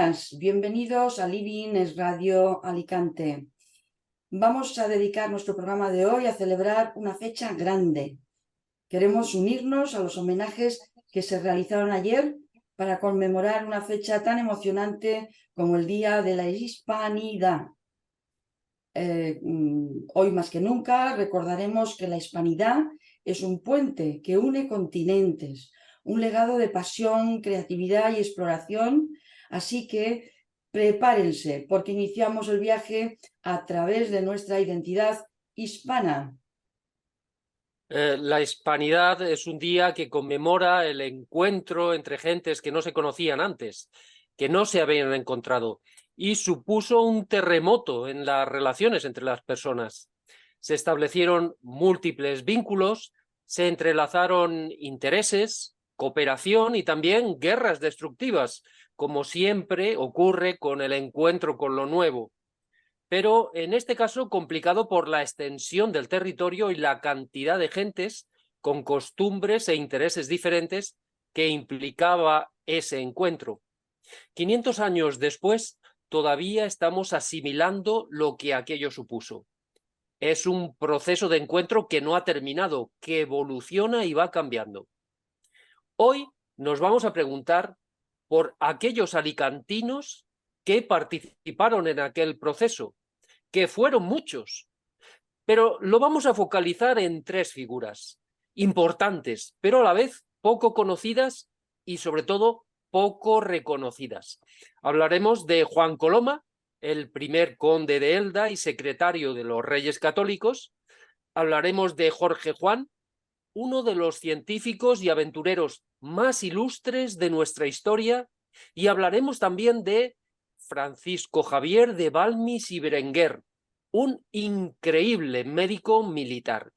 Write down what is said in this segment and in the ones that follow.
días, bienvenidos a Living es Radio Alicante. Vamos a dedicar nuestro programa de hoy a celebrar una fecha grande. Queremos unirnos a los homenajes que se realizaron ayer para conmemorar una fecha tan emocionante como el Día de la Hispanidad. Hoy más que nunca recordaremos que la hispanidad es un puente que une continentes, un legado de pasión, creatividad y exploración, así que prepárense porque iniciamos el viaje a través de nuestra identidad hispana. La Hispanidad es un día que conmemora el encuentro entre gentes que no se conocían antes, que no se habían encontrado, y supuso un terremoto en las relaciones entre las personas. Se establecieron múltiples vínculos, se entrelazaron intereses, cooperación y también guerras destructivas, como siempre ocurre con el encuentro con lo nuevo. Pero en este caso complicado por la extensión del territorio y la cantidad de gentes con costumbres e intereses diferentes que implicaba ese encuentro. 500 años después, todavía estamos asimilando lo que aquello supuso. Es un proceso de encuentro que no ha terminado, que evoluciona y va cambiando. Hoy nos vamos a preguntar por aquellos alicantinos que participaron en aquel proceso, que fueron muchos, pero lo vamos a focalizar en tres figuras importantes, pero a la vez poco conocidas y sobre todo poco reconocidas. Hablaremos de Juan Coloma, el primer conde de Elda y secretario de los Reyes Católicos. Hablaremos de Jorge Juan, uno de los científicos y aventureros más ilustres de nuestra historia, y hablaremos también de Francisco Javier de Balmis y Berenguer, un increíble médico militar.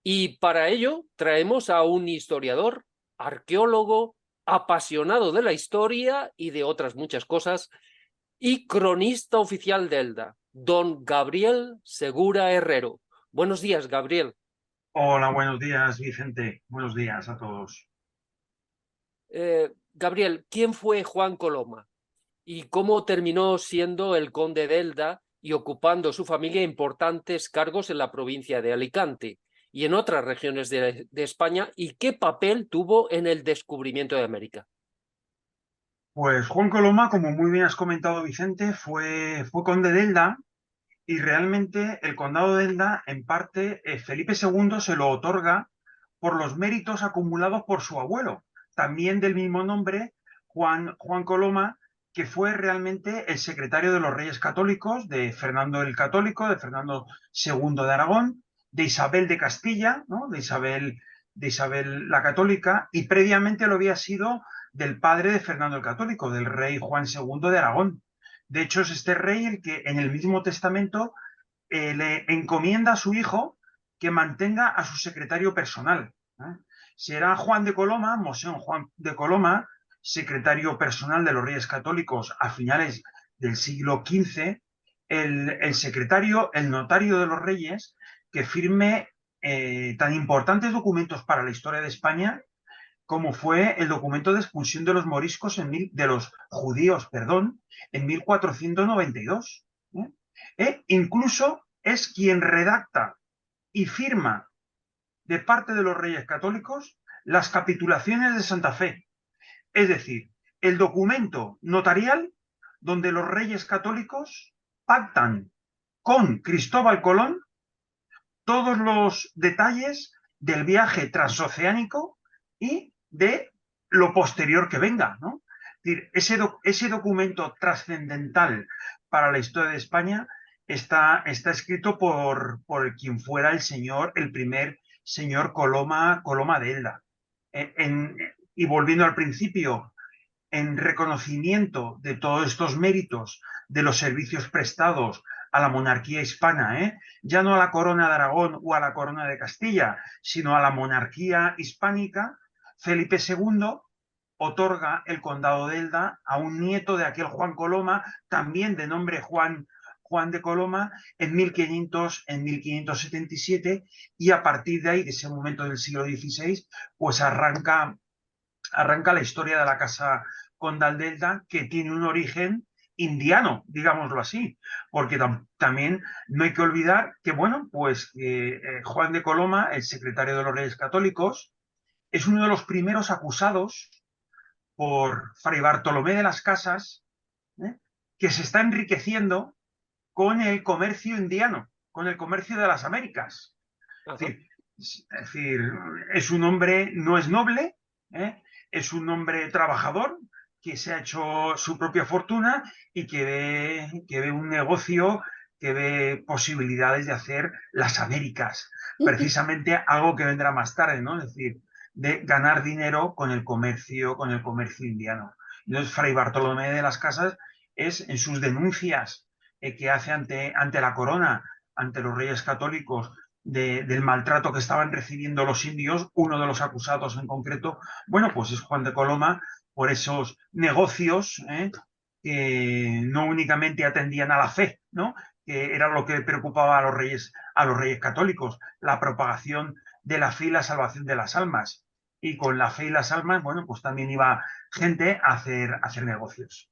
Y para ello traemos a un historiador, arqueólogo, apasionado de la historia y de otras muchas cosas, y cronista oficial de Elda, don Gabriel Segura Herrero. Buenos días, Gabriel. Hola, buenos días, Vicente. Buenos días a todos. Gabriel, ¿quién fue Juan Coloma? ¿Y cómo terminó siendo el conde de Elda y ocupando su familia importantes cargos en la provincia de Alicante y en otras regiones de España? ¿Y qué papel tuvo en el descubrimiento de América? Pues Juan Coloma, como muy bien has comentado, Vicente, fue conde de Elda y realmente el condado de Elda, en parte, Felipe II se lo otorga por los méritos acumulados por su abuelo, también del mismo nombre, Juan Coloma, que fue realmente el secretario de los Reyes Católicos, de Fernando el Católico, de Fernando II de Aragón, de Isabel de Castilla, ¿no? de Isabel la Católica, y previamente lo había sido del padre de Fernando el Católico, del rey Juan II de Aragón. De hecho, es este rey el que en el mismo testamento le encomienda a su hijo que mantenga a su secretario personal. Será Juan de Coloma, Mosén Juan de Coloma, secretario personal de los Reyes Católicos a finales del siglo XV, el secretario, el notario de los Reyes, que firme tan importantes documentos para la historia de España como fue el documento de expulsión de los moriscos de los judíos, perdón, en 1492. Incluso es quien redacta y firma de parte de los Reyes Católicos las capitulaciones de Santa Fe, es decir, el documento notarial donde los Reyes Católicos pactan con Cristóbal Colón todos los detalles del viaje transoceánico y de lo posterior que venga, ¿no? Es decir, ese documento trascendental para la historia de España está escrito por quien fuera el primer señor Coloma de Elda. Y volviendo al principio, en reconocimiento de todos estos méritos de los servicios prestados a la monarquía hispana, ya no a la corona de Aragón o a la corona de Castilla, sino a la monarquía hispánica, Felipe II otorga el condado de Elda a un nieto de aquel Juan Coloma, también de nombre Juan de Coloma, en 1577, y a partir de ahí, de ese momento del siglo XVI, pues arranca la historia de la casa Condaldelda que tiene un origen indiano, digámoslo así, porque también no hay que olvidar que, bueno, pues Juan de Coloma, el secretario de los Reyes Católicos, es uno de los primeros acusados por Fray Bartolomé de las Casas, ¿eh? Que se está enriqueciendo con el comercio indiano, con el comercio de las Américas. Ajá. Es decir, es un hombre, no es noble, ¿eh? Es un hombre trabajador que se ha hecho su propia fortuna y que ve un negocio, que ve posibilidades de hacer las Américas, precisamente algo que vendrá más tarde, ¿no? Es decir, de ganar dinero con el comercio indiano. Entonces, Fray Bartolomé de las Casas es en sus denuncias que hace ante la corona, ante los reyes católicos, del maltrato que estaban recibiendo los indios, uno de los acusados en concreto, bueno, pues es Juan de Coloma, por esos negocios que no únicamente atendían a la fe, ¿no? Que era lo que preocupaba a los reyes católicos, la propagación de la fe y la salvación de las almas. Y con la fe y las almas, bueno, pues también iba gente a hacer negocios.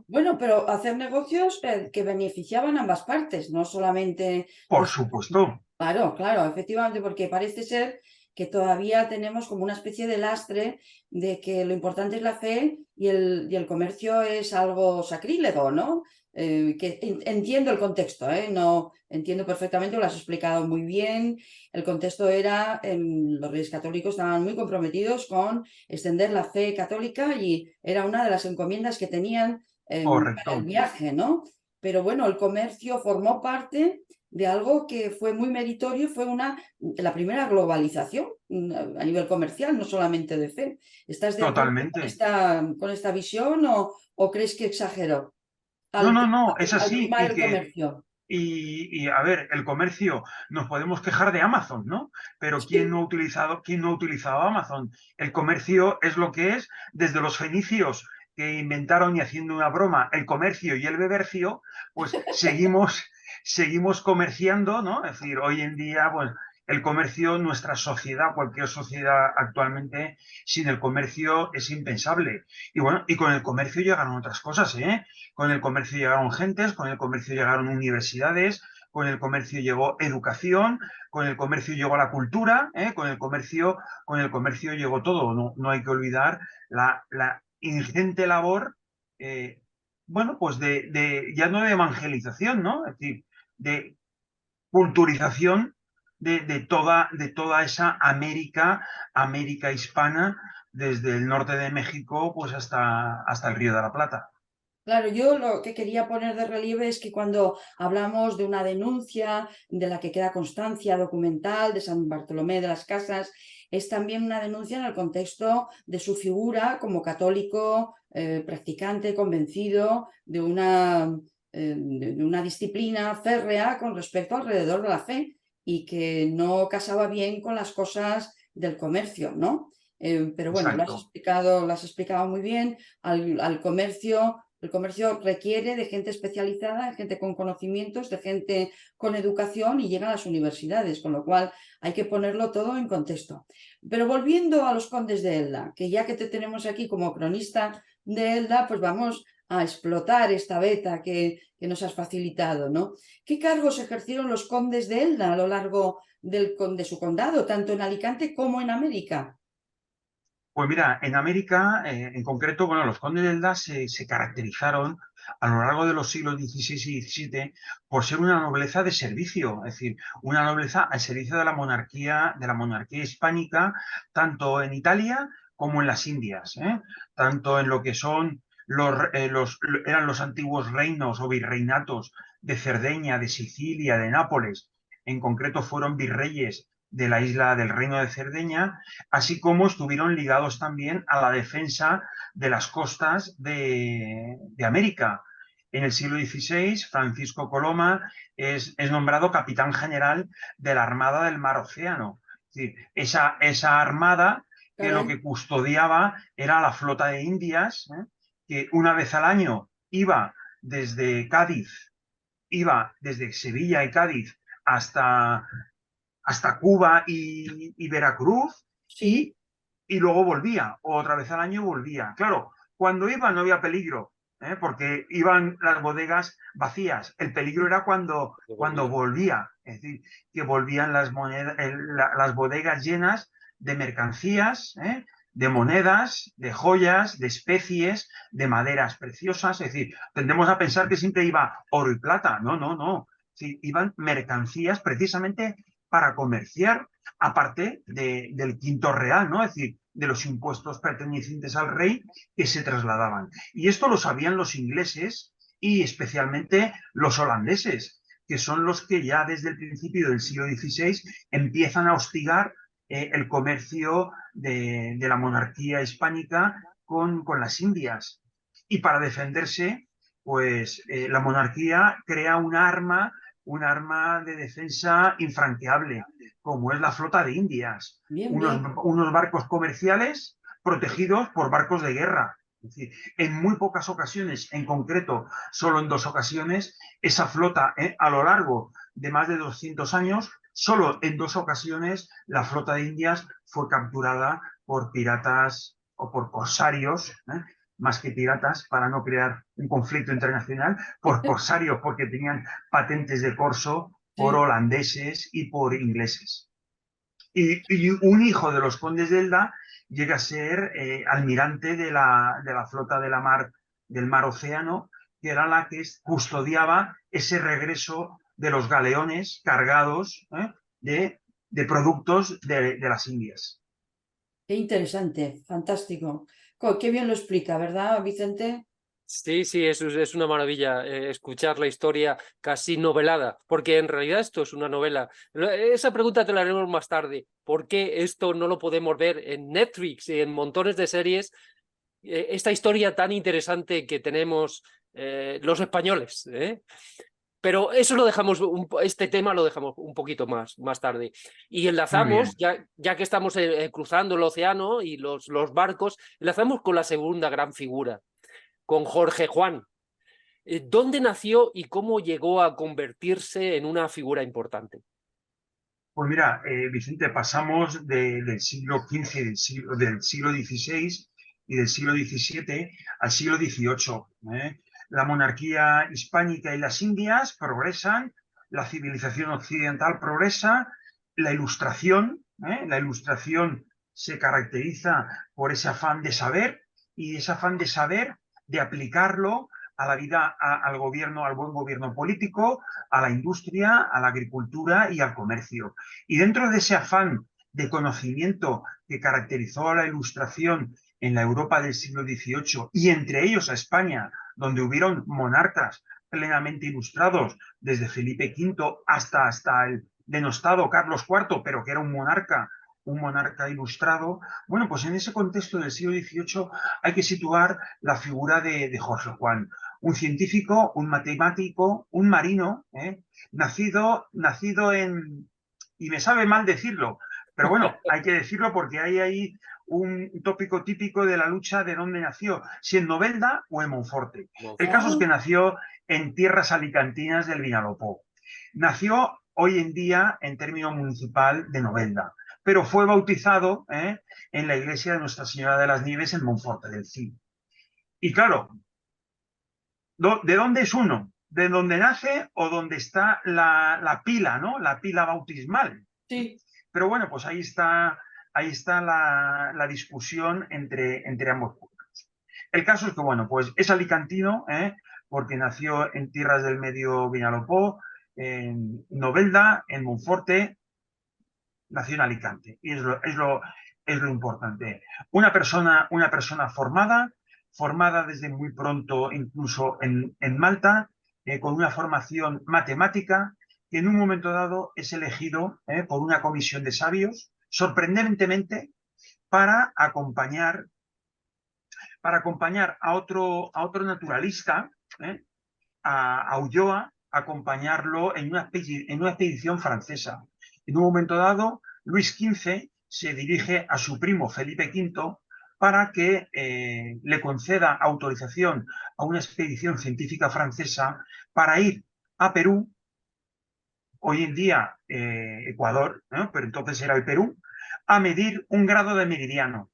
Bueno, pero hacer negocios que beneficiaban a ambas partes, no solamente... Por supuesto. Claro, claro, efectivamente, porque parece ser que todavía tenemos como una especie de lastre de que lo importante es la fe y el comercio es algo sacrílego, ¿no? Entiendo el contexto, ¿eh? No, entiendo perfectamente, lo has explicado muy bien. El contexto era, los Reyes Católicos estaban muy comprometidos con extender la fe católica y era una de las encomiendas que tenían para el Correcto. viaje, ¿no? Pero bueno, el comercio formó parte de algo que fue muy meritorio, fue la primera globalización a nivel comercial, no solamente de fe. ¿Estás de acuerdo Totalmente. con esta visión o crees que exagero No, al, no, no, es al así. primar el comercio? A ver, el comercio, nos podemos quejar de Amazon, ¿no? Pero quién no ha utilizado Amazon? El comercio es lo que es desde los fenicios que inventaron, y haciendo una broma, el comercio y el bebercio, pues seguimos comerciando, ¿no? Es decir, hoy en día, pues el comercio, nuestra sociedad, cualquier sociedad actualmente, sin el comercio es impensable. Y bueno, y con el comercio llegaron otras cosas, ¿eh? Con el comercio llegaron gentes, con el comercio llegaron universidades, con el comercio llegó educación, con el comercio llegó la cultura, ¿eh? Con el comercio llegó todo. No, no hay que olvidar la ingente labor, bueno, pues ya no de evangelización, ¿no? Es decir, de culturización de toda esa América hispana, desde el norte de México pues hasta el Río de la Plata. Claro, yo lo que quería poner de relieve es que cuando hablamos de una denuncia de la que queda constancia documental de San Bartolomé de las Casas, es también una denuncia en el contexto de su figura como católico practicante, convencido de una disciplina férrea con respecto alrededor de la fe y que no casaba bien con las cosas del comercio, ¿no? Pero bueno, Exacto. lo has explicado muy bien. Al comercio. El comercio requiere de gente especializada, de gente con conocimientos, de gente con educación y llega a las universidades, con lo cual hay que ponerlo todo en contexto. Pero volviendo a los condes de Elda, que ya que te tenemos aquí como cronista de Elda, pues vamos a explotar esta beta que nos has facilitado, ¿no? ¿Qué cargos ejercieron los condes de Elda a lo largo de su condado, tanto en Alicante como en América? Pues mira, en América, en concreto, bueno, los condes de Elda se caracterizaron a lo largo de los siglos XVI y XVII por ser una nobleza de servicio, es decir, una nobleza al servicio de la monarquía hispánica, tanto en Italia como en las Indias, ¿eh? Tanto en lo que son eran los antiguos reinos o virreinatos de Cerdeña, de Sicilia, de Nápoles. En concreto fueron virreyes de la isla del Reino de Cerdeña, así como estuvieron ligados también a la defensa de las costas de América. En el siglo XVI, Francisco Coloma es nombrado capitán general de la Armada del Mar Océano. Es decir, esa armada que lo Caray. que custodiaba era la flota de Indias, que una vez al año desde Cádiz, iba desde Sevilla y Cádiz hasta Cuba y Veracruz, Sí, y luego volvía, otra vez al año volvía. Claro, Cuando iba no había peligro, porque iban las bodegas vacías. El peligro era cuando volvía, es decir, que volvían las bodegas llenas de mercancías, de monedas, de joyas, de especies, de maderas preciosas. Es decir, tendemos a pensar que siempre iba oro y plata. No, no, no. Sí, iban mercancías precisamente para comerciar, aparte del quinto real, ¿no? Es decir, de los impuestos pertenecientes al rey que se trasladaban. Y esto lo sabían los ingleses y especialmente los holandeses, que son los que ya desde el principio del siglo XVI empiezan a hostigar el comercio de la monarquía hispánica con las Indias. Y para defenderse, pues la monarquía crea un arma de defensa infranqueable, como es la flota de Indias, Bien, bien. unos barcos comerciales protegidos por barcos de guerra. Es decir, en muy pocas ocasiones, en concreto, solo en 2 ocasiones, esa flota, a lo largo de más de 200 años, solo en 2 ocasiones la flota de Indias fue capturada por piratas o por corsarios, más que piratas, para no crear un conflicto internacional, por corsarios, porque tenían patentes de corso, por Sí. holandeses y por ingleses. Y un hijo de los condes de Elda llega a ser almirante de la flota del mar Océano, que era la que custodiaba ese regreso de los galeones cargados de productos de las Indias. Qué interesante, fantástico. Qué bien lo explica, ¿verdad, Vicente? Sí, sí, es una maravilla escuchar la historia casi novelada, porque en realidad esto es una novela. Esa pregunta te la haremos más tarde. ¿Por qué esto no lo podemos ver en Netflix y en montones de series? Esta historia tan interesante que tenemos los españoles, ¿eh? Pero eso lo dejamos, este tema lo dejamos un poquito más tarde. Y Muy enlazamos, bien. ya que estamos cruzando el océano y los barcos, enlazamos con la segunda gran figura, con Jorge Juan. ¿Dónde nació y cómo llegó a convertirse en una figura importante? Pues mira, Vicente, pasamos del siglo XV, del siglo XVI y del siglo XVII al siglo XVIII. La monarquía hispánica y las Indias progresan, la civilización occidental progresa, la ilustración se caracteriza por ese afán de saber y ese afán de saber, de aplicarlo a la vida, al gobierno, al buen gobierno político, a la industria, a la agricultura y al comercio. Y dentro de ese afán de conocimiento que caracterizó a la Ilustración en la Europa del siglo XVIII y entre ellos a España, donde hubieron monarcas plenamente ilustrados, desde Felipe V hasta el denostado Carlos IV, pero que era un monarca ilustrado. Bueno, pues en ese contexto del siglo XVIII hay que situar la figura de Jorge Juan, un científico, un matemático, un marino, nacido en, y me sabe mal decirlo, pero bueno, hay que decirlo porque hay ahí un tópico típico de la lucha de dónde nació, si en Novelda o en Monforte. El caso es Ah, que nació en tierras alicantinas del Vinalopó. Nació hoy en día en término municipal de Novelda, pero fue bautizado en la iglesia de Nuestra Señora de las Nieves en Monforte del Cid. Y claro, ¿de dónde es uno? ¿De dónde nace o dónde está la pila, ¿no? La pila bautismal. sí. Pero bueno, pues ahí está la discusión entre ambos pueblos. El caso es que, bueno, pues es alicantino, porque nació en tierras del medio Vinalopó, en Novelda, en Monforte, nació en Alicante. Y es lo importante. Una persona formada desde muy pronto, incluso en Malta, con una formación matemática, que en un momento dado es elegido por una comisión de sabios, sorprendentemente, para acompañar, a otro naturalista, a Ulloa, acompañarlo en una expedición francesa. En un momento dado, Luis XV se dirige a su primo Felipe V para que le conceda autorización a una expedición científica francesa para ir a Perú, hoy en día Ecuador, ¿no? Pero entonces era el Perú, a medir un grado de meridiano.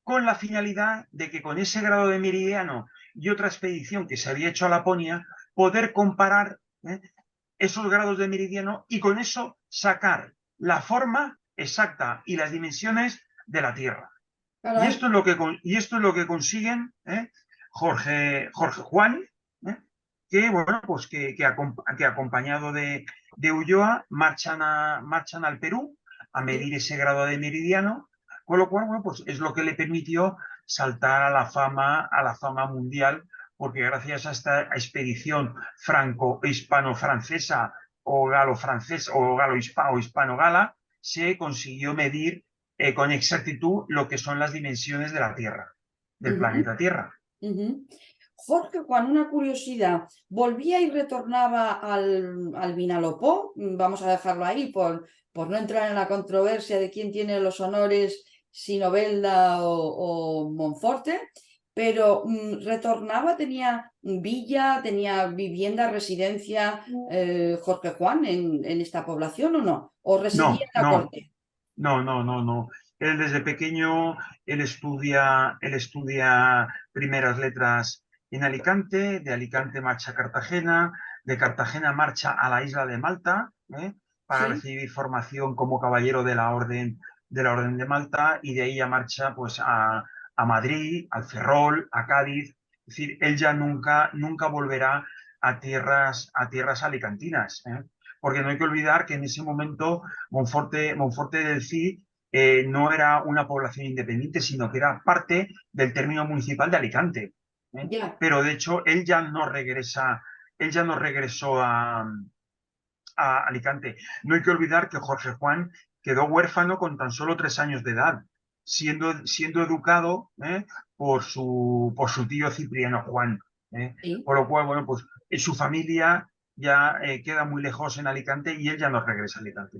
con la finalidad de que con ese grado de meridiano y otra expedición que se había hecho a Laponia, poder comparar esos grados de meridiano y con eso sacar la forma exacta y las dimensiones de la Tierra. Y Caray. esto es lo que consiguen Jorge Juan, que, bueno, pues que acompañado de Ulloa marchan al Perú a Sí. medir ese grado de meridiano, con lo cual, bueno, pues es lo que le permitió saltar a la fama mundial, porque gracias a esta expedición franco-hispano-francesa o galo-francesa o hispano-gala, se consiguió medir con exactitud lo que son las dimensiones de la Tierra, del Ujú, planeta Tierra. ujú. Jorge Juan, una curiosidad. ¿Volvía y retornaba al Vinalopó? Vamos a dejarlo ahí por no entrar en la controversia de quién tiene los honores, si Novelda o Monforte. Pero retornaba, tenía villa, tenía vivienda, residencia, Jorge Juan en esta población o no? ¿O residía No, en la no, corte? no. Él desde pequeño, él estudia primeras letras en Alicante, de Alicante marcha a Cartagena, de Cartagena marcha a la isla de Malta, para Sí. recibir formación como caballero de la Orden de Malta, y de ahí ya marcha pues a Madrid, al Ferrol, a Cádiz. Es decir, él ya nunca volverá a tierras alicantinas, porque no hay que olvidar que en ese momento Monforte del Cid no era una población independiente, sino que era parte del término municipal de Alicante. Ya. Pero de hecho, él ya no regresó a Alicante. No hay que olvidar que Jorge Juan quedó huérfano con tan solo 3 años de edad, siendo educado por su tío Cipriano Juan. Sí. Por lo cual, bueno, pues su familia ya queda muy lejos en Alicante y él ya no regresa a Alicante.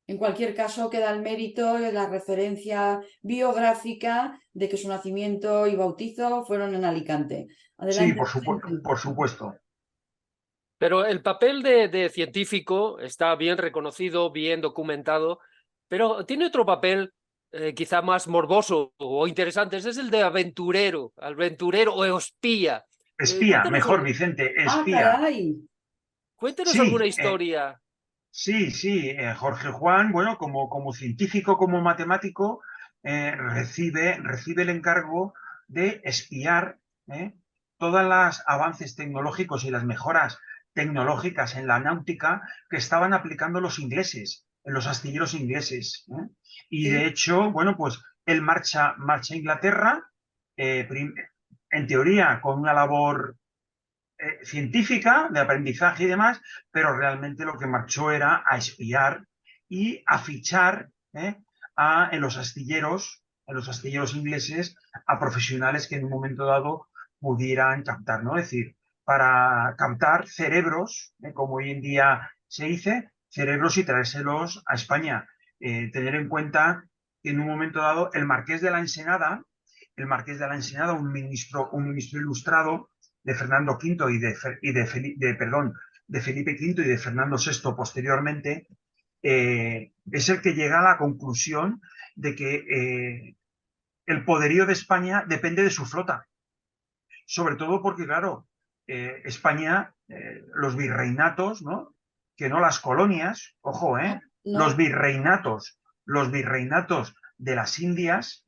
En cualquier caso, queda el mérito de la referencia biográfica de que su nacimiento y bautizo fueron en Alicante. Sí, Adelante, Vicente. por supuesto. Pero el papel de científico está bien reconocido, bien documentado, pero tiene otro papel quizá más morboso o interesante, ese es el de aventurero o espía. Espía, Cuéntanos, mejor, Vicente, Ah, espía. caray. cuéntanos alguna Sí, historia. sí. Jorge Juan, bueno, como científico, como matemático, recibe el encargo de espiar todos los avances tecnológicos y las mejoras tecnológicas en la náutica que estaban aplicando los ingleses, en los astilleros ingleses. Y de Sí, hecho, bueno, pues él marcha a Inglaterra, eh, en teoría con una labor científica, de aprendizaje y demás, pero realmente lo que marchó era a espiar y a fichar en los astilleros ingleses, a profesionales que en un momento dado pudieran captar, ¿no? Es decir, para captar cerebros, como hoy en día se dice, cerebros y traérselos a España. Tener en cuenta que en un momento dado el Marqués de la Ensenada, un ministro ilustrado, de Fernando V de Felipe V y de Fernando VI posteriormente, es el que llega a la conclusión de que el poderío de España depende de su flota. Sobre todo porque, claro, España, los virreinatos, ¿no? Que no las colonias, ojo, no, los no, virreinatos, los virreinatos de las Indias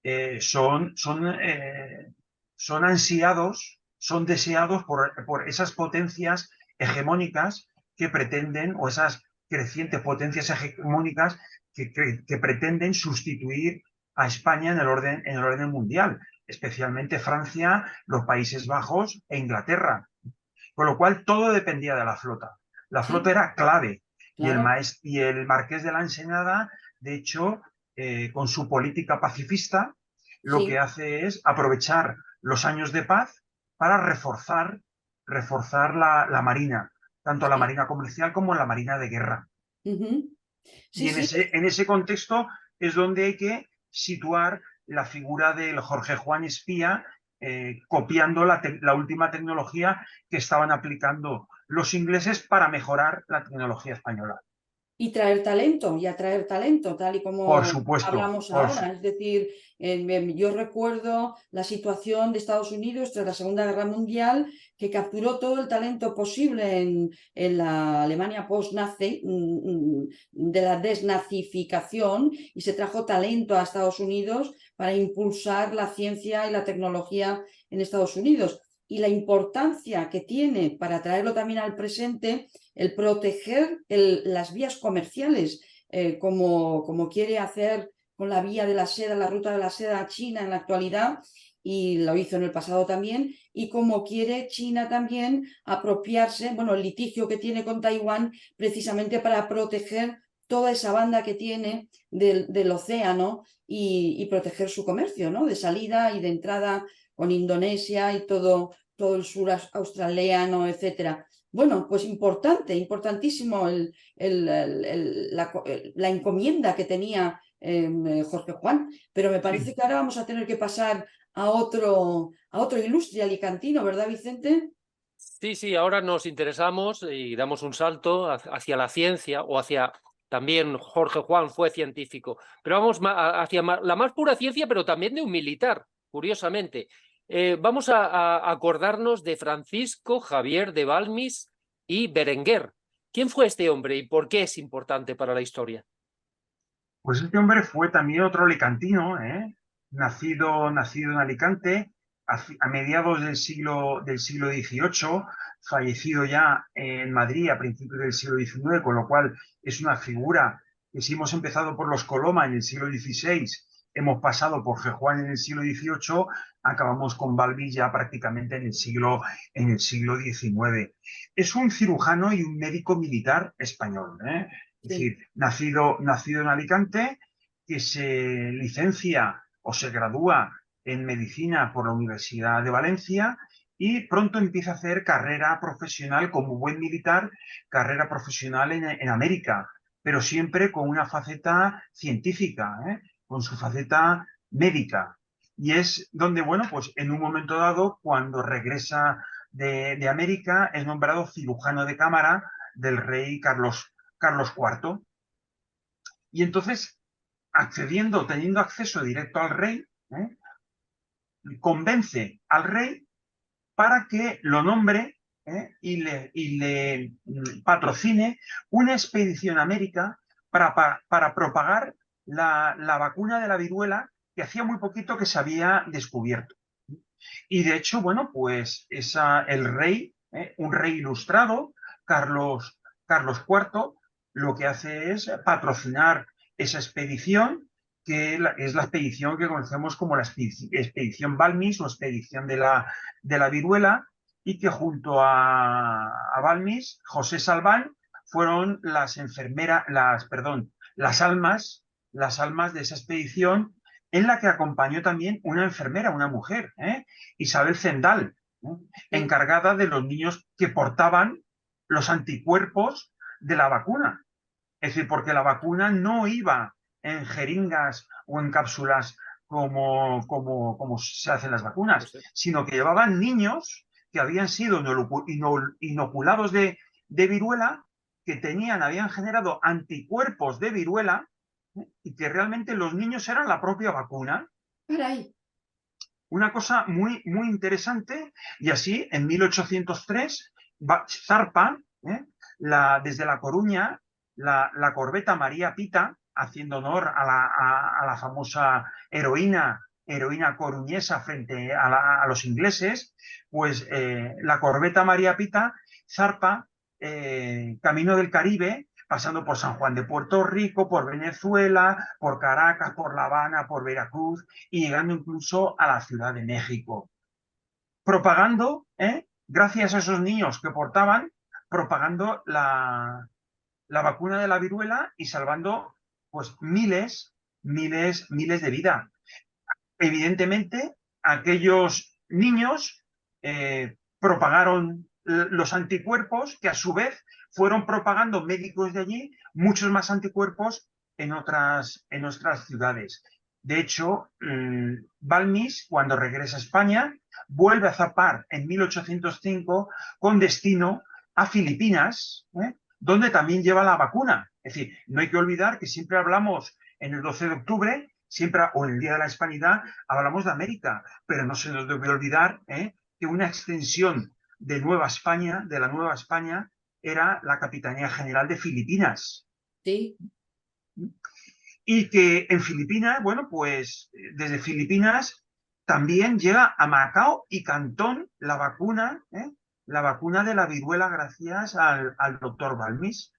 eh, son, son, eh, son ansiados, son deseados por esas potencias hegemónicas que pretenden, o esas crecientes potencias hegemónicas que pretenden sustituir a España en el orden mundial, especialmente Francia, los Países Bajos e Inglaterra. Con lo cual todo dependía de la flota. La flota sí, era clave claro, y el marqués de la Ensenada, de hecho, con su política pacifista, lo que sí. hace es aprovechar los años de paz para reforzar la marina, tanto la Sí. marina comercial como la marina de guerra. Ujú. Y Sí, sí, en ese contexto es donde hay que situar la figura del Jorge Juan Espía, copiando la última tecnología que estaban aplicando los ingleses para mejorar la tecnología española. Y traer talento, y atraer talento, tal y Por como supuesto, hablamos ahora. Es decir, yo recuerdo la situación de Estados Unidos tras la Segunda Guerra Mundial, que capturó todo el talento posible en la Alemania post-nazi, de la desnazificación, y se trajo talento a Estados Unidos para impulsar la ciencia y la tecnología en Estados Unidos. Y la importancia que tiene para traerlo también al presente el proteger las vías comerciales, como quiere hacer con la vía de la seda, la ruta de la seda a China en la actualidad, y lo hizo en el pasado también, y como quiere China también apropiarse, bueno, el litigio que tiene con Taiwán precisamente para proteger toda esa banda que tiene del océano y proteger su comercio, ¿no? De salida y de entrada con Indonesia y todo el sur australiano, etcétera. Bueno, pues importantísimo la encomienda que tenía Jorge Juan, pero me parece sí. que ahora vamos a tener que pasar a otro ilustre alicantino, ¿verdad, Vicente? Sí, sí, ahora nos interesamos y damos un salto hacia la ciencia o hacia... También Jorge Juan fue científico, pero vamos hacia la más pura ciencia, pero también de un militar, curiosamente. Vamos a acordarnos de Francisco Javier de Balmis y Berenguer. ¿Quién fue este hombre y por qué es importante para la historia? Pues este hombre fue también otro alicantino, ¿eh? Nacido en Alicante a mediados del siglo XVIII, fallecido ya en Madrid a principios del siglo XIX, con lo cual es una figura que si hemos empezado por los Coloma en el siglo XVI, hemos pasado por Juan en el siglo XVIII, acabamos con Balbi ya prácticamente en el siglo XIX. Es un cirujano y un médico militar español, ¿eh? Es Sí. decir, nacido en Alicante, que se licencia o se gradúa en medicina por la Universidad de Valencia y pronto empieza a hacer carrera profesional como buen militar, carrera profesional en América, pero siempre con una faceta científica, ¿eh? Con su faceta médica. Y es donde, bueno, pues en un momento dado, cuando regresa de América, es nombrado cirujano de cámara del rey Carlos IV. Y entonces, teniendo acceso directo al rey, ¿eh? Convence al rey para que lo nombre, y le patrocine una expedición a América para propagar la vacuna de la viruela que hacía muy poquito que se había descubierto. Y de hecho, bueno, pues el rey, un rey ilustrado, Carlos IV, lo que hace es patrocinar esa expedición, que es la expedición que conocemos como la expedición Balmis o expedición de la viruela, y que junto a Balmis, José Salván, fueron las almas de esa expedición, en la que acompañó también una enfermera, una mujer, Isabel Zendal, Sí. encargada de los niños que portaban los anticuerpos de la vacuna. Es decir, porque la vacuna no iba en jeringas o en cápsulas como se hacen las vacunas, sino que llevaban niños que habían sido inoculados de viruela, que habían generado anticuerpos de viruela, y que realmente los niños eran la propia vacuna. Caray. Una cosa muy, muy interesante, y así en 1803 zarpa, desde La Coruña, la corbeta María Pita, haciendo honor a la famosa heroína coruñesa frente a los ingleses. Pues la corbeta María Pita zarpa camino del Caribe, pasando por San Juan de Puerto Rico, por Venezuela, por Caracas, por La Habana, por Veracruz, y llegando incluso a la Ciudad de México, propagando, gracias a esos niños que portaban, propagando la vacuna de la viruela y salvando pues miles de vidas. Evidentemente, aquellos niños propagaron los anticuerpos, que a su vez fueron propagando médicos de allí muchos más anticuerpos en otras ciudades. De hecho, Balmis, cuando regresa a España, vuelve a zarpar en 1805 con destino a Filipinas, donde también lleva la vacuna. Es decir, no hay que olvidar que siempre hablamos en el 12 de octubre, siempre, o en el Día de la Hispanidad, hablamos de América, pero no se nos debe olvidar que una extensión de Nueva España, de la Nueva España, era la Capitanía General de Filipinas. Sí. Y que en Filipinas, bueno, pues desde Filipinas también llega a Macao y Cantón la vacuna de la viruela gracias al doctor Balmis.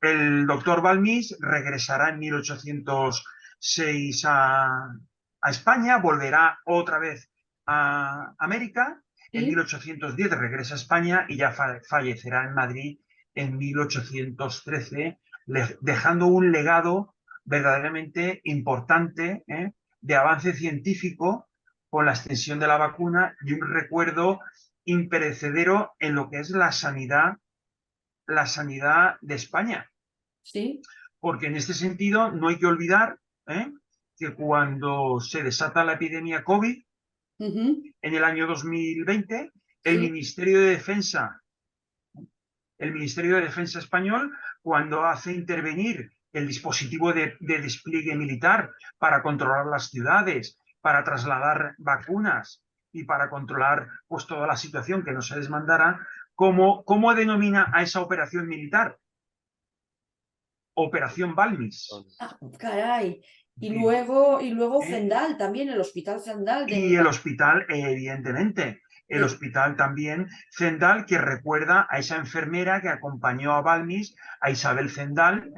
El doctor Balmis regresará en 1806 a España, volverá otra vez a América, en Sí. 1810 regresa a España y ya fallecerá en Madrid en 1813, dejando un legado verdaderamente importante de avance científico con la extensión de la vacuna y un recuerdo imperecedero en lo que es la sanidad de España. Sí. Porque en este sentido no hay que olvidar que cuando se desata la epidemia COVID en el año 2020, el Sí. Ministerio de Defensa español, cuando hace intervenir el dispositivo de despliegue militar para controlar las ciudades, para trasladar vacunas y para controlar pues toda la situación que no se desmandara, ¿cómo denomina a esa operación militar? Operación Balmis. Ah, caray. Y Sí. luego Zendal, también el Hospital Zendal de Y el hospital, evidentemente, el hospital también, Zendal, que recuerda a esa enfermera que acompañó a Balmis, a Isabel Zendal,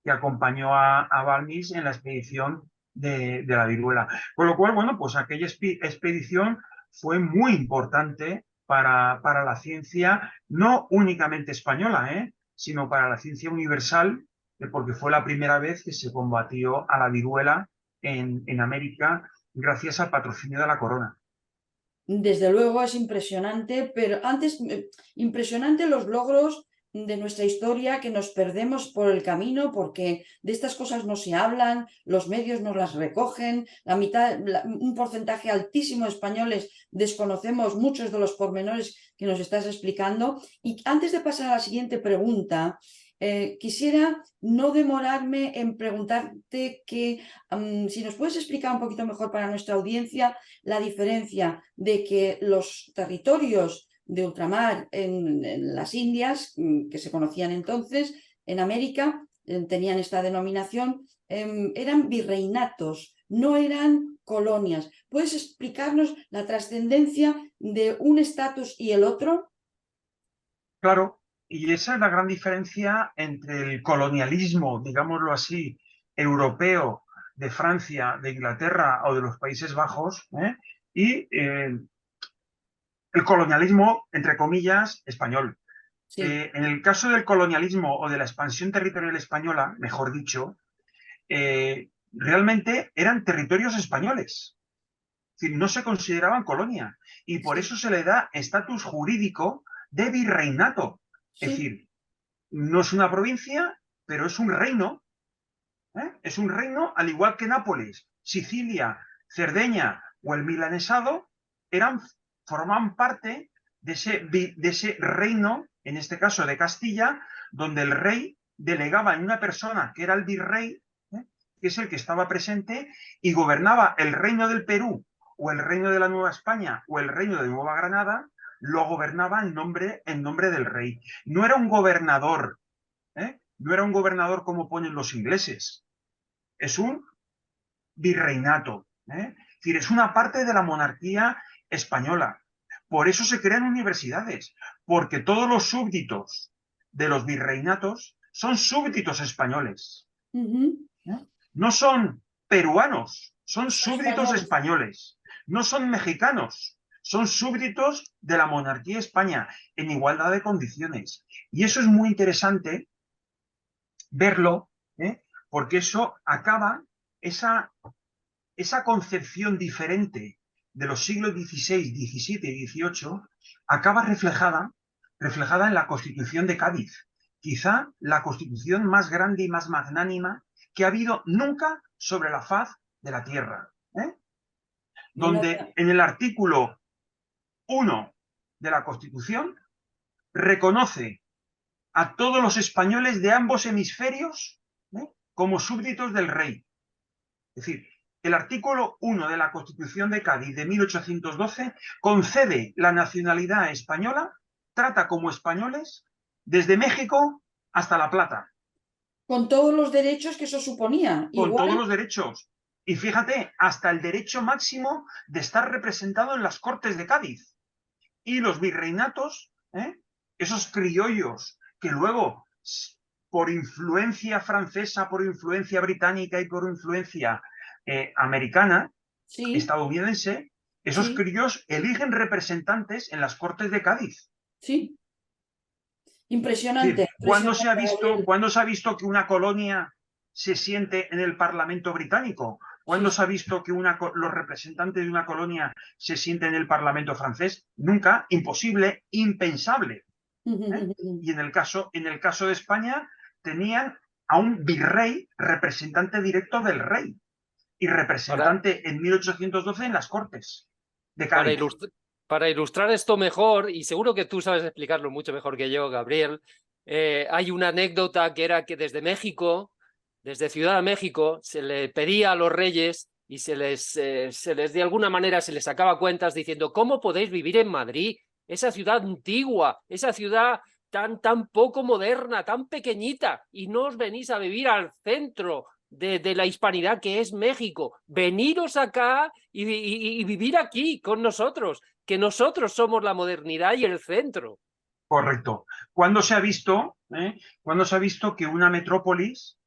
que acompañó a Balmis en la expedición de la viruela. Con lo cual, bueno, pues aquella expedición fue muy importante para la ciencia, no únicamente española, sino para la ciencia universal, porque fue la primera vez que se combatió a la viruela en América gracias al patrocinio de la corona. Desde luego es impresionante, pero antes, impresionante los logros de nuestra historia que nos perdemos por el camino porque de estas cosas no se hablan, los medios no las recogen, un porcentaje altísimo de españoles desconocemos muchos de los pormenores que nos estás explicando. Y antes de pasar a la siguiente pregunta, quisiera no demorarme en preguntarte si nos puedes explicar un poquito mejor para nuestra audiencia la diferencia de que los territorios de ultramar en las Indias, que se conocían entonces, en América, tenían esta denominación, eran virreinatos, no eran colonias. ¿Puedes explicarnos la trascendencia de un estatus y el otro? Claro, y esa es la gran diferencia entre el colonialismo, digámoslo así, europeo, de Francia, de Inglaterra o de los Países Bajos, y el colonialismo, entre comillas, español. Sí. En el caso del colonialismo o de la expansión territorial española, mejor dicho, realmente eran territorios españoles. Es decir, no se consideraban colonia y por eso se le da estatus jurídico de virreinato. Es Sí. decir, no es una provincia, pero es un reino. Es un reino, al igual que Nápoles, Sicilia, Cerdeña o el Milanesado, formaban parte de ese reino, en este caso de Castilla, donde el rey delegaba en una persona que era el virrey, que es el que estaba presente, y gobernaba el reino del Perú, o el reino de la Nueva España, o el reino de Nueva Granada, lo gobernaba en nombre del rey. No era un gobernador, no era un gobernador como ponen los ingleses, es un virreinato, es decir, es una parte de la monarquía española. Por eso se crean universidades, porque todos los súbditos de los virreinatos son súbditos españoles. No son peruanos, son súbditos españoles. No son mexicanos, son súbditos de la monarquía España en igualdad de condiciones. Y eso es muy interesante verlo, porque eso acaba, esa concepción diferente de los siglos XVI, XVII y XVIII, acaba reflejada en la Constitución de Cádiz. Quizá la constitución más grande y más magnánima que ha habido nunca sobre la faz de la tierra. Donde en el artículo 1 de la Constitución reconoce a todos los españoles de ambos hemisferios, como súbditos del rey. Es decir, el artículo 1 de la Constitución de Cádiz de 1812 concede la nacionalidad española, trata como españoles desde México hasta La Plata. Con todos los derechos que eso suponía. Con Igual, todos los derechos. Y fíjate, hasta el derecho máximo de estar representado en las Cortes de Cádiz. Y los virreinatos, esos criollos que luego, por influencia francesa, por influencia británica y por influencia americana, sí, estadounidense, esos sí, criollos eligen representantes en las Cortes de Cádiz. sí. Es Impresionante, decir, impresionante, Gabriel. ¿cuándo se ha visto que una colonia se siente en el Parlamento británico? Sí, ¿Cuándo se ha visto que los representantes de una colonia se sienten en el Parlamento francés? Nunca, imposible, impensable. Y en el caso de España tenían a un virrey, representante directo del rey y Para, representante en 1812 en las Cortes de para, Cádiz. para ilustrar esto mejor, y seguro que tú sabes explicarlo mucho mejor que yo, Gabriel, hay una anécdota que era que desde México, desde Ciudad de México, se le pedía a los reyes y se les de alguna manera se les sacaba cuentas diciendo, ¿cómo podéis vivir en Madrid? Esa ciudad antigua, esa ciudad tan poco moderna, tan pequeñita, y no os venís a vivir al centro de la hispanidad que es México. Veniros acá y vivir aquí con nosotros, que nosotros somos la modernidad y el centro. Correcto. ¿Cuándo se ha visto, que una metrópolis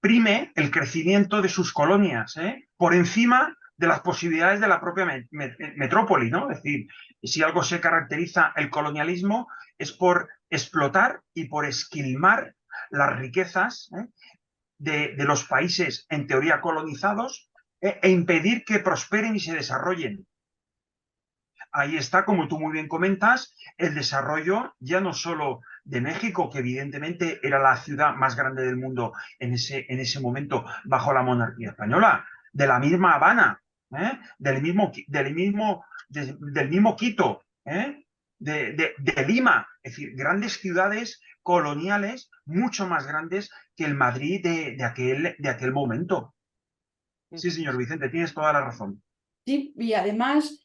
prime el crecimiento de sus colonias por encima de las posibilidades de la propia metrópoli, ¿no? Es decir, si algo se caracteriza el colonialismo es por explotar y por esquilmar las riquezas de los países en teoría colonizados e impedir que prosperen y se desarrollen. Ahí está, como tú muy bien comentas, el desarrollo ya no solo de México, que evidentemente era la ciudad más grande del mundo en ese momento bajo la monarquía española, de la misma Habana, del mismo Quito, de Lima, es decir, grandes ciudades coloniales mucho más grandes que el Madrid de aquel momento. Sí, señor Vicente, tienes toda la razón. sí, y además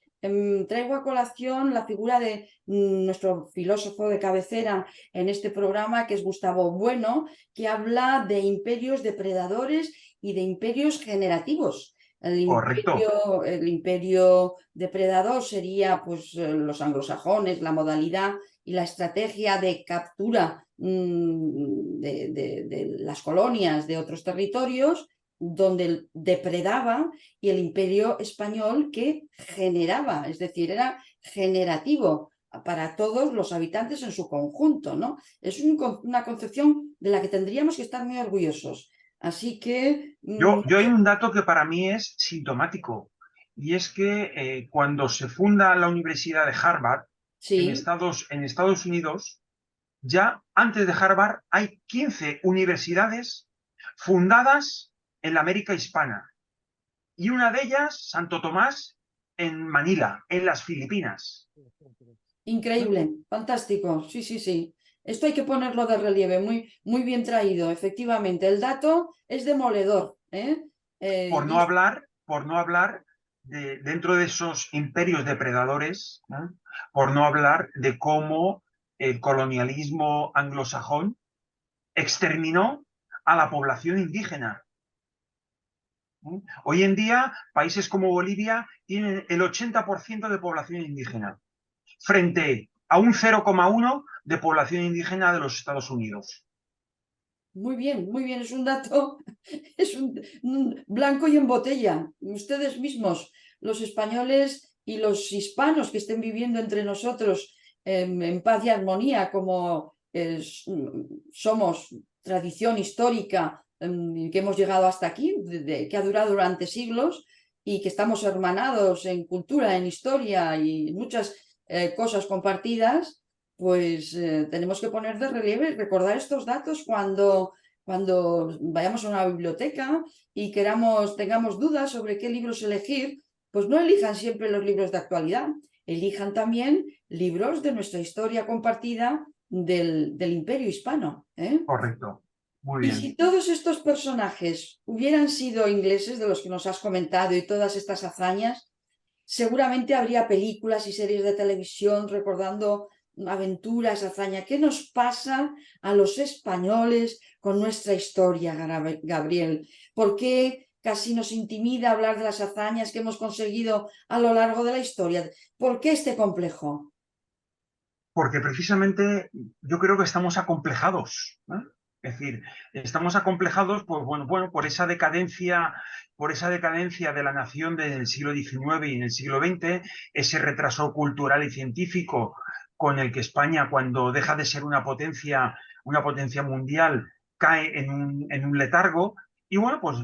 traigo a colación la figura de nuestro filósofo de cabecera en este programa, que es Gustavo Bueno, que habla de imperios depredadores y de imperios generativos. Correcto. El imperio depredador sería pues, los anglosajones, la modalidad y la estrategia de captura de las colonias de otros territorios, donde depredaba, y el imperio español que generaba, es decir, era generativo para todos los habitantes en su conjunto, ¿no? Es una concepción de la que tendríamos que estar muy orgullosos. Así que... Yo hay un dato que para mí es sintomático, y es que cuando se funda la Universidad de Harvard en sí, Estados Unidos, ya antes de Harvard hay 15 universidades fundadas en la América hispana, y una de ellas, Santo Tomás, en Manila, en las Filipinas. increíble, fantástico, sí, sí, sí. Esto hay que ponerlo de relieve, muy, muy bien traído, efectivamente. El dato es demoledor, ¿eh? Por no hablar dentro de esos imperios depredadores, por no hablar de cómo el colonialismo anglosajón exterminó a la población indígena. Hoy en día, países como Bolivia tienen el 80% de población indígena, frente a un 0,1 de población indígena de los Estados Unidos. Muy bien, es un dato, es un blanco y en botella. Ustedes mismos, los españoles y los hispanos que estén viviendo entre nosotros en paz y armonía, como somos, tradición histórica, que hemos llegado hasta aquí, que ha durado durante siglos, y que estamos hermanados en cultura, en historia y muchas cosas compartidas. Pues tenemos que poner de relieve y recordar estos datos cuando vayamos a una biblioteca y tengamos dudas sobre qué libros elegir. Pues no elijan siempre los libros de actualidad, elijan también libros de nuestra historia compartida del Imperio Hispano, ¿eh? Correcto. Muy Y bien. si todos estos personajes hubieran sido ingleses, de los que nos has comentado, y todas estas hazañas, seguramente habría películas y series de televisión recordando aventuras, hazañas. ¿Qué nos pasa a los españoles con nuestra historia, Gabriel? ¿Por qué casi nos intimida hablar de las hazañas que hemos conseguido a lo largo de la historia? ¿Por qué este complejo? Porque precisamente yo creo que estamos acomplejados, ¿no? Es decir, estamos acomplejados por esa decadencia de la nación del siglo XIX y en el siglo XX, ese retraso cultural y científico con el que España, cuando deja de ser una potencia mundial, cae en un letargo. Y bueno, pues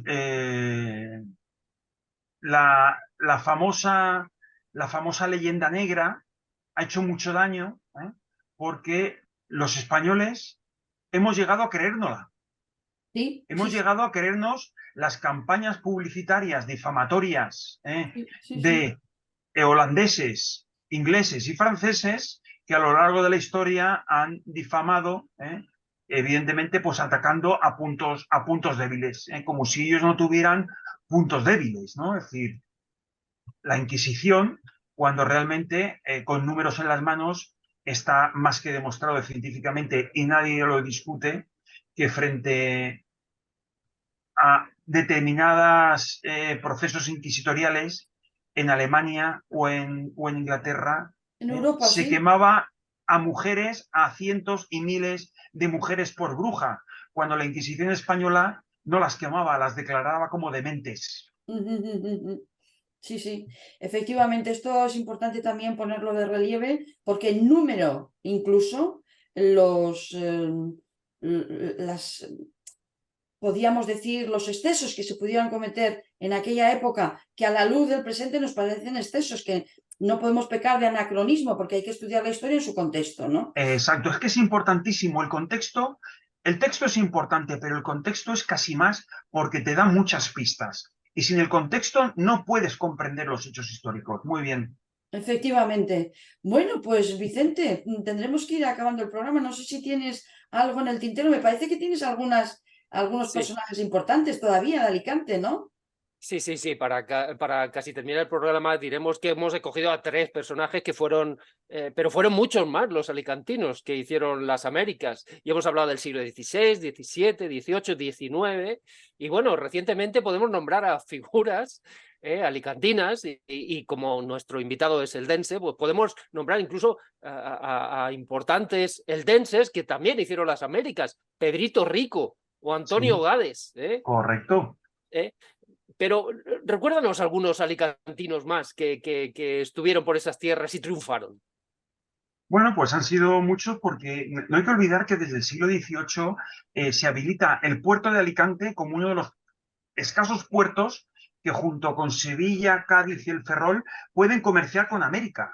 la famosa leyenda negra ha hecho mucho daño, ¿eh? Porque los españoles hemos llegado a creérnosla. Sí, Hemos sí, sí, llegado a creernos las campañas publicitarias difamatorias, sí, sí, sí. de holandeses, ingleses y franceses que a lo largo de la historia han difamado, evidentemente, pues atacando a puntos débiles, como si ellos no tuvieran puntos débiles, ¿no? Es decir, la Inquisición, cuando realmente con números en las manos está más que demostrado científicamente y nadie lo discute, que frente a determinados procesos inquisitoriales en Alemania o en Inglaterra, En Europa, se sí. quemaba a mujeres, a cientos y miles de mujeres por bruja, cuando la Inquisición española no las quemaba, las declaraba como dementes. Sí, sí, efectivamente, esto es importante también ponerlo de relieve porque en número, incluso los, podríamos decir, los excesos que se pudieran cometer en aquella época, que a la luz del presente nos parecen excesos, que no podemos pecar de anacronismo porque hay que estudiar la historia en su contexto, ¿no? Exacto, es que es importantísimo el contexto. El texto es importante, pero el contexto es casi más porque te da muchas pistas. Y sin el contexto no puedes comprender los hechos históricos. Muy bien. Efectivamente. Bueno, pues Vicente, tendremos que ir acabando el programa. No sé si tienes algo en el tintero. Me parece que tienes algunos Sí. personajes importantes todavía de Alicante, ¿no? Sí, sí, sí, para casi terminar el programa diremos que hemos escogido a 3 personajes que fueron, pero fueron muchos más los alicantinos que hicieron las Américas. Y hemos hablado del siglo XVI, XVII, XVIII, XIX. Y bueno, recientemente podemos nombrar a figuras alicantinas y como nuestro invitado es eldense, pues podemos nombrar incluso a importantes eldenses que también hicieron las Américas, Pedrito Rico o Antonio Sí, Gades, correcto. ¿eh? Pero recuérdanos algunos alicantinos más que estuvieron por esas tierras y triunfaron. Bueno, pues han sido muchos porque no hay que olvidar que desde el siglo XVIII se habilita el puerto de Alicante como uno de los escasos puertos que junto con Sevilla, Cádiz y el Ferrol pueden comerciar con América,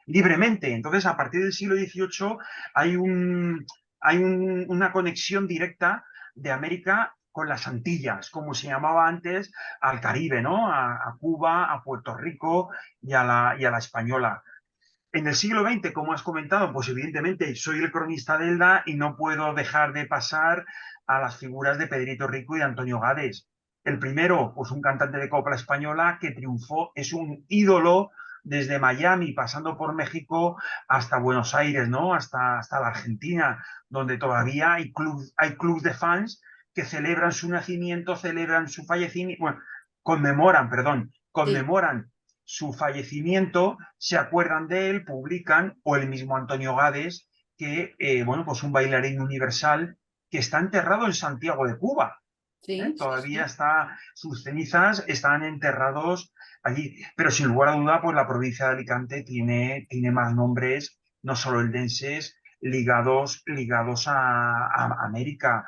libremente. Entonces, a partir del siglo XVIII hay una conexión directa de América con las Antillas, como se llamaba antes, al Caribe, ¿no? A Cuba, a Puerto Rico y a la Española. En el siglo XX, como has comentado, pues evidentemente soy el cronista de Elda y no puedo dejar de pasar a las figuras de Pedrito Rico y de Antonio Gades. El primero, pues un cantante de copla española que triunfó, es un ídolo desde Miami, pasando por México hasta Buenos Aires, ¿no? Hasta la Argentina, donde todavía hay clubs de fans que celebran su nacimiento, celebran su fallecimiento, bueno, Sí, conmemoran su fallecimiento, se acuerdan de él, publican, o el mismo Antonio Gades, que, bueno, pues un bailarín universal que está enterrado en Santiago de Cuba. sí, sí, Todavía sí. sus cenizas están enterrados allí. Pero sin lugar a duda, pues la provincia de Alicante tiene más nombres, no solo eldenses, ligados a América.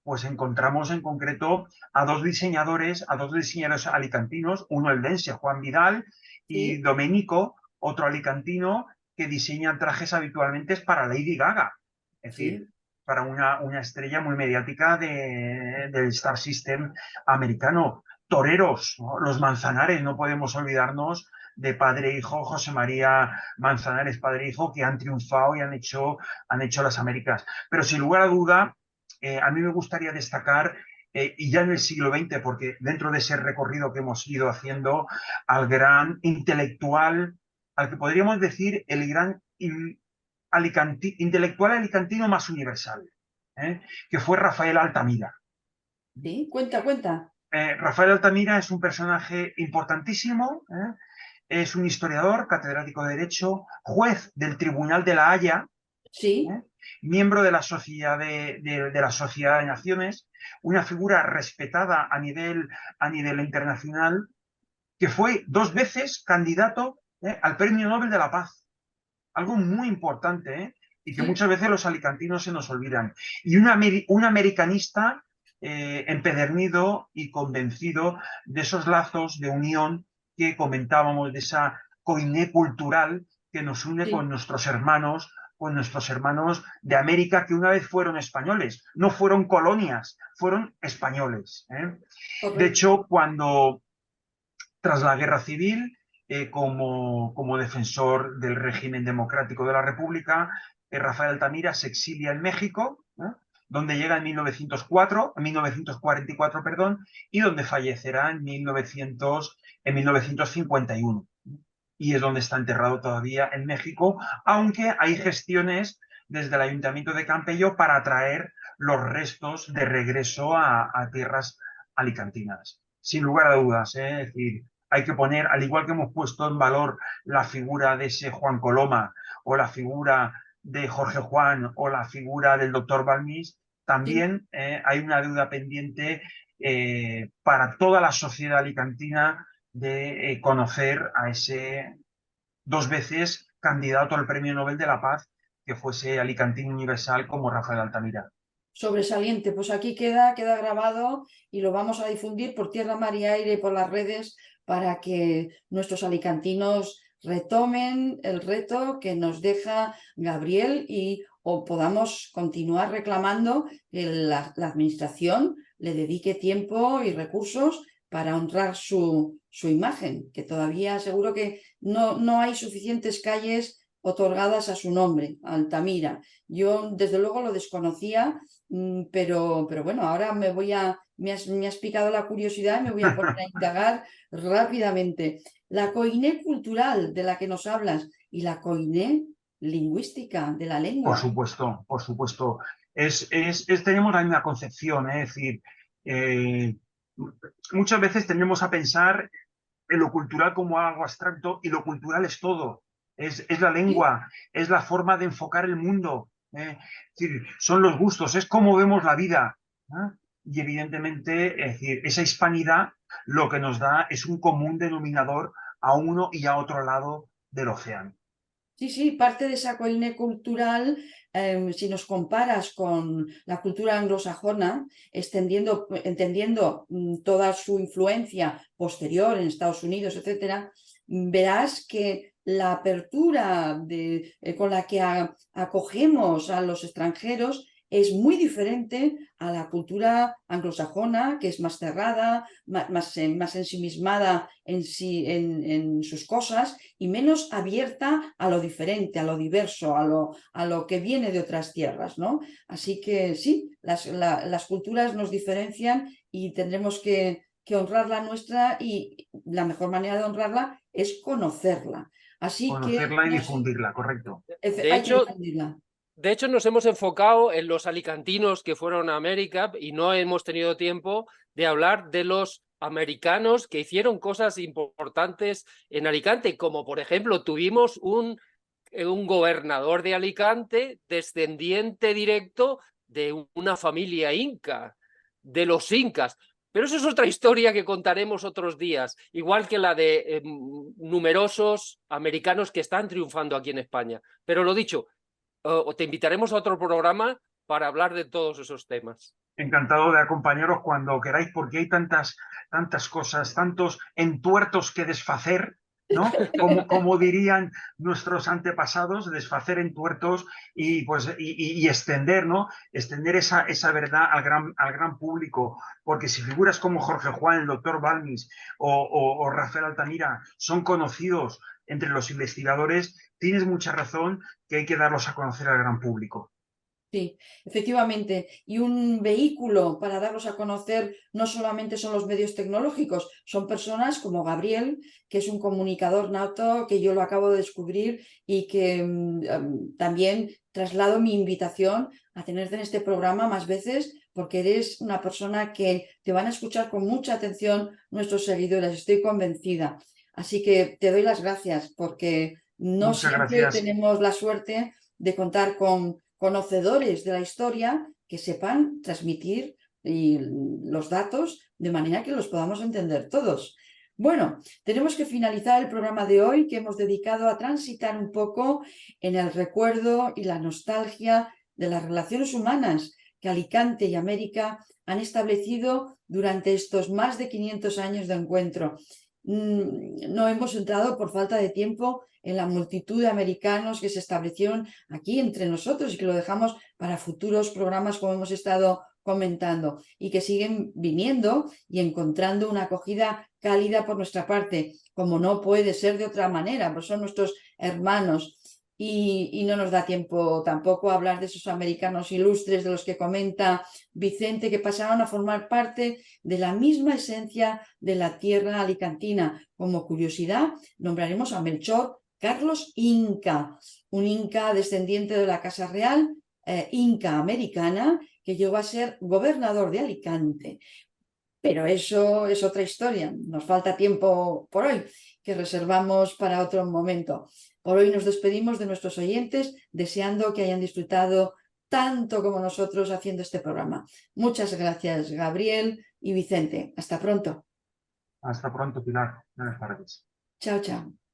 Pues encontramos en concreto a dos diseñadores alicantinos, uno eldense, Juan Vidal, y Sí, Domenico, otro alicantino, que diseñan trajes habitualmente para Lady Gaga. Es decir, sí. para una estrella muy mediática del Star System americano. Toreros, ¿no? Los Manzanares, no podemos olvidarnos de padre e hijo, José María Manzanares, padre e hijo, que han triunfado y han hecho las Américas. Pero sin lugar a duda, a mí me gustaría destacar, y ya en el siglo XX, porque dentro de ese recorrido que hemos ido haciendo, al gran intelectual, al que podríamos decir el gran intelectual alicantino más universal, que fue Rafael Altamira. Sí, cuenta, cuenta. Rafael Altamira es un personaje importantísimo, es un historiador, catedrático de Derecho, juez del Tribunal de la Haya, Sí, miembro de la Sociedad de la Sociedad de Naciones, una figura respetada a nivel internacional, que fue 2 veces candidato al Premio Nobel de la Paz. Algo muy importante, y que sí, muchas veces los alicantinos se nos olvidan. Y un americanista empedernido y convencido de esos lazos de unión que comentábamos, de esa coiné cultural que nos une sí, con nuestros hermanos de América, que una vez fueron españoles, no fueron colonias, fueron españoles. De correcto. hecho, tras la Guerra Civil, como defensor del régimen democrático de la República, Rafael Altamira se exilia en México, donde llega en 1944, perdón, y donde fallecerá en 1951. Y es donde está enterrado todavía en México, aunque hay gestiones desde el Ayuntamiento de Campello para traer los restos de regreso a tierras alicantinas. Sin lugar a dudas, es decir, hay que poner, al igual que hemos puesto en valor la figura de ese Juan Coloma o la figura de Jorge Juan o la figura del doctor Balmis, Sí. también hay una deuda pendiente para toda la sociedad alicantina de conocer a ese 2 veces candidato al Premio Nobel de la Paz, que fuese alicantino universal como Rafael Altamira. Sobresaliente, pues aquí queda grabado y lo vamos a difundir por tierra, mar y aire y por las redes para que nuestros alicantinos retomen el reto que nos deja Gabriel y o podamos continuar reclamando que la administración le dedique tiempo y recursos para honrar su imagen, que todavía seguro que no hay suficientes calles otorgadas a su nombre, Altamira. Yo desde luego lo desconocía. Pero bueno, ahora me has picado la curiosidad y me voy a poner a indagar rápidamente. La coiné cultural de la que nos hablas y la coiné lingüística de la Por lengua. supuesto, por supuesto. Tenemos la misma concepción, es decir, eh, muchas veces tendemos a pensar en lo cultural como algo abstracto, y lo cultural es todo. Es la ¿Sí? lengua, es la forma de enfocar el mundo. Es decir, son los gustos, es cómo vemos la vida. Y evidentemente, es decir, esa hispanidad lo que nos da es un común denominador a uno y a otro lado del océano. Sí, sí, parte de esa coine cultural, si nos comparas con la cultura anglosajona, entendiendo toda su influencia posterior en Estados Unidos, etcétera, verás que la apertura con la que acogemos a los extranjeros es muy diferente a la cultura anglosajona, que es más cerrada, más ensimismada en sus cosas y menos abierta a lo diferente, a lo diverso, a lo que viene de otras tierras, ¿no? Así que sí, las culturas nos diferencian y tendremos que honrar la nuestra, y la mejor manera de honrarla es conocerla. Así que Conocerla y no sé, difundirla, correcto. De hay que hecho, difundirla. De hecho, nos hemos enfocado en los alicantinos que fueron a América y no hemos tenido tiempo de hablar de los americanos que hicieron cosas importantes en Alicante, como por ejemplo tuvimos un gobernador de Alicante descendiente directo de una familia inca, de los incas. Pero eso es otra historia que contaremos otros días, igual que la de numerosos americanos que están triunfando aquí en España. Pero lo dicho, te invitaremos a otro programa para hablar de todos esos temas. Encantado de acompañaros cuando queráis, porque hay tantas cosas, tantos entuertos que desfacer, ¿no? Como dirían nuestros antepasados, desfacer en tuertos y, pues, y extender, ¿no? Extender esa verdad al gran público. Porque si figuras como Jorge Juan, el doctor Balmis o Rafael Altamira son conocidos entre los investigadores, tienes mucha razón que hay que darlos a conocer al gran público. Sí, efectivamente. Y un vehículo para darlos a conocer no solamente son los medios tecnológicos, son personas como Gabriel, que es un comunicador nato, que yo lo acabo de descubrir y que también traslado mi invitación a tenerte en este programa más veces, porque eres una persona que te van a escuchar con mucha atención nuestros seguidores, estoy convencida. Así que te doy las gracias, porque no Muchas siempre gracias. tenemos la suerte de contar con conocedores de la historia que sepan transmitir los datos de manera que los podamos entender todos. Bueno, tenemos que finalizar el programa de hoy que hemos dedicado a transitar un poco en el recuerdo y la nostalgia de las relaciones humanas que Alicante y América han establecido durante estos más de 500 años de encuentro. No hemos entrado por falta de tiempo en la multitud de americanos que se establecieron aquí entre nosotros y que lo dejamos para futuros programas como hemos estado comentando y que siguen viniendo y encontrando una acogida cálida por nuestra parte, como no puede ser de otra manera, pues son nuestros hermanos. Y no nos da tiempo tampoco a hablar de esos americanos ilustres de los que comenta Vicente, que pasaron a formar parte de la misma esencia de la tierra alicantina. Como curiosidad, nombraremos a Melchor Carlos Inca, un inca descendiente de la Casa Real, inca americana, que llegó a ser gobernador de Alicante. Pero eso es otra historia. Nos falta tiempo por hoy, que reservamos para otro momento. Por hoy nos despedimos de nuestros oyentes, deseando que hayan disfrutado tanto como nosotros haciendo este programa. Muchas gracias, Gabriel y Vicente. Hasta pronto. Hasta pronto, Pilar. Buenas tardes. Chao, chao.